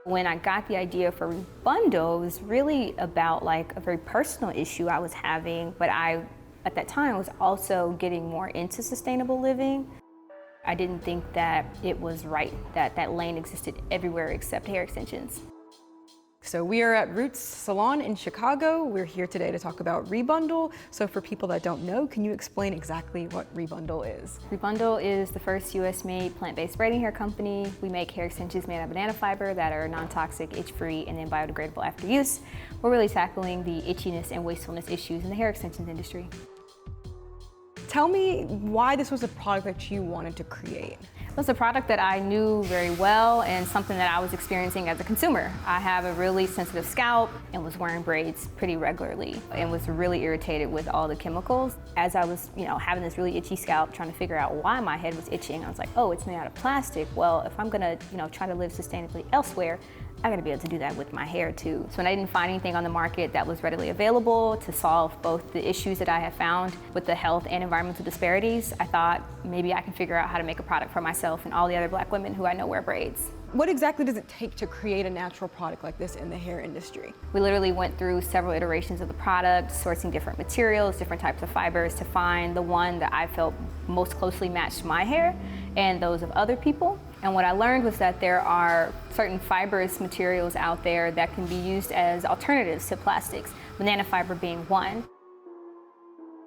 When I got the idea for Rebundle, it was really about like a very personal issue I was having, but at that time, was also getting more into sustainable living. I didn't think that it was right that that lane existed everywhere except hair extensions. So we are at Roots Salon in Chicago. We're here today to talk about Rebundle. So for people that don't know, can you explain exactly what Rebundle is? Rebundle is the first US-made plant-based braiding hair company. We make hair extensions made of banana fiber that are non-toxic, itch-free, and then biodegradable after use. We're really tackling the itchiness and wastefulness issues in the hair extensions industry. Tell me why this was a product that you wanted to create. It was a product that I knew very well and something that I was experiencing as a consumer. I have a really sensitive scalp and was wearing braids pretty regularly and was really irritated with all the chemicals. As I was, having this really itchy scalp, trying to figure out why my head was itching, I was like, oh, it's made out of plastic. Well, if I'm gonna, try to live sustainably elsewhere, I gotta be able to do that with my hair too. So when I didn't find anything on the market that was readily available to solve both the issues that I had found with the health and environmental disparities, I thought maybe I can figure out how to make a product for myself and all the other Black women who I know wear braids. What exactly does it take to create a natural product like this in the hair industry? We literally went through several iterations of the product, sourcing different materials, different types of fibers to find the one that I felt most closely matched my hair and those of other people. And what I learned was that there are certain fibrous materials out there that can be used as alternatives to plastics, banana fiber being one.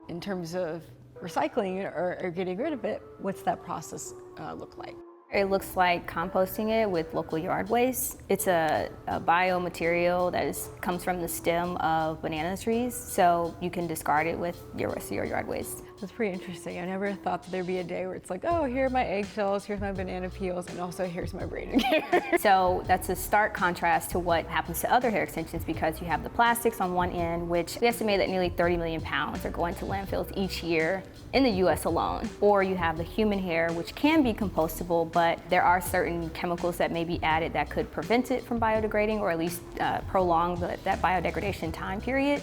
In terms of recycling or getting rid of it, what's that process look like? It looks like composting it with local yard waste. It's a biomaterial that comes from the stem of banana trees, so you can discard it with your rest of your yard waste. That's pretty interesting. I never thought that there'd be a day where it's like, oh, here are my eggshells, here's my banana peels, and also here's my braided hair. So that's a stark contrast to what happens to other hair extensions because you have the plastics on one end, which we estimate that nearly 30 million pounds are going to landfills each year in the US alone. Or you have the human hair, which can be compostable, but there are certain chemicals that may be added that could prevent it from biodegrading or at least prolong that biodegradation time period.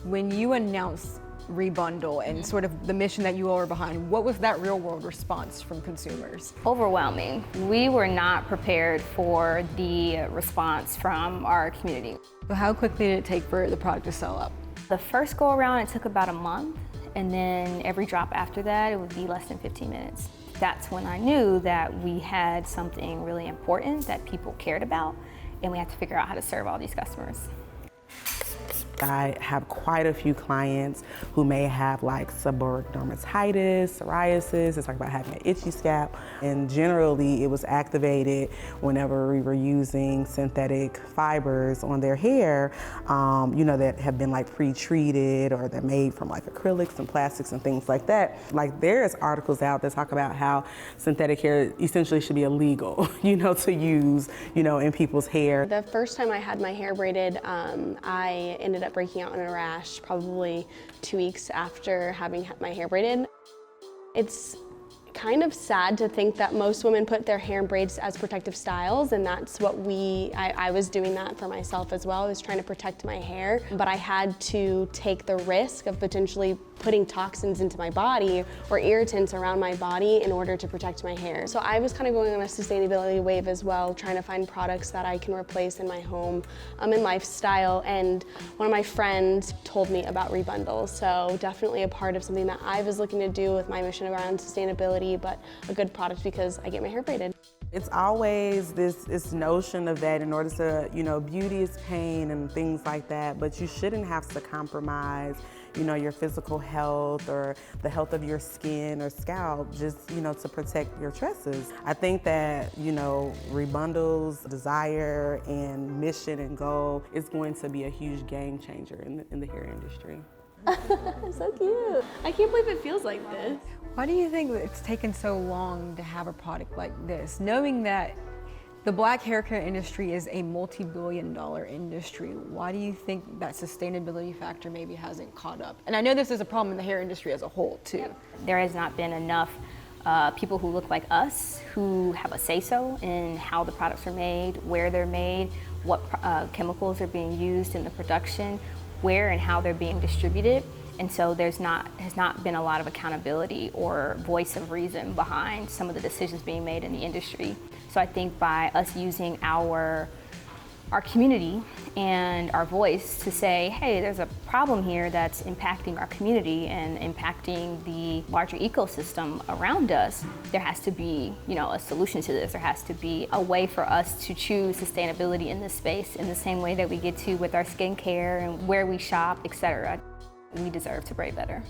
When you announced Rebundle and sort of the mission that you all were behind, what was that real world response from consumers? Overwhelming. We were not prepared for the response from our community. So how quickly did it take for the product to sell up? The first go around, it took about a month, and then every drop after that, it would be less than 15 minutes. That's when I knew that we had something really important that people cared about, and we had to figure out how to serve all these customers. I have quite a few clients who may have like seborrheic dermatitis, psoriasis. It's talk about having an itchy scalp. And generally it was activated whenever we were using synthetic fibers on their hair, that have been like pre-treated or they're made from like acrylics and plastics and things like that. Like there's articles out that talk about how synthetic hair essentially should be illegal, to use, in people's hair. The first time I had my hair braided, I ended up breaking out in a rash probably 2 weeks after having my hair braided. It's kind of sad to think that most women put their hair in braids as protective styles, and that's what I was doing that for myself as well. I was trying to protect my hair, but I had to take the risk of potentially putting toxins into my body or irritants around my body in order to protect my hair. So I was kind of going on a sustainability wave as well, trying to find products that I can replace in my home and lifestyle. And one of my friends told me about Rebundle, so definitely a part of something that I was looking to do with my mission around sustainability, but a good product because I get my hair braided. It's always this notion of that in order to, beauty is pain and things like that, but you shouldn't have to compromise, your physical health or the health of your skin or scalp just, to protect your tresses. I think that, Rebundle's desire and mission and goal is going to be a huge game changer in the hair industry. So cute. I can't believe it feels like this. Why do you think it's taken so long to have a product like this, knowing that the Black hair care industry is a multi-billion-dollar industry? Why do you think that sustainability factor maybe hasn't caught up? And I know this is a problem in the hair industry as a whole, too. There has not been enough people who look like us who have a say-so in how the products are made, where they're made, what chemicals are being used in the production, where and how they're being distributed. And so has not been a lot of accountability or voice of reason behind some of the decisions being made in the industry. So So I think by us using our community and our voice to say, hey, there's a problem here that's impacting our community and impacting the larger ecosystem around us, there has to be, a solution to this. There has to be a way for us to choose sustainability in this space in the same way that we get to with our skincare and where we shop, etc. We deserve to braid better.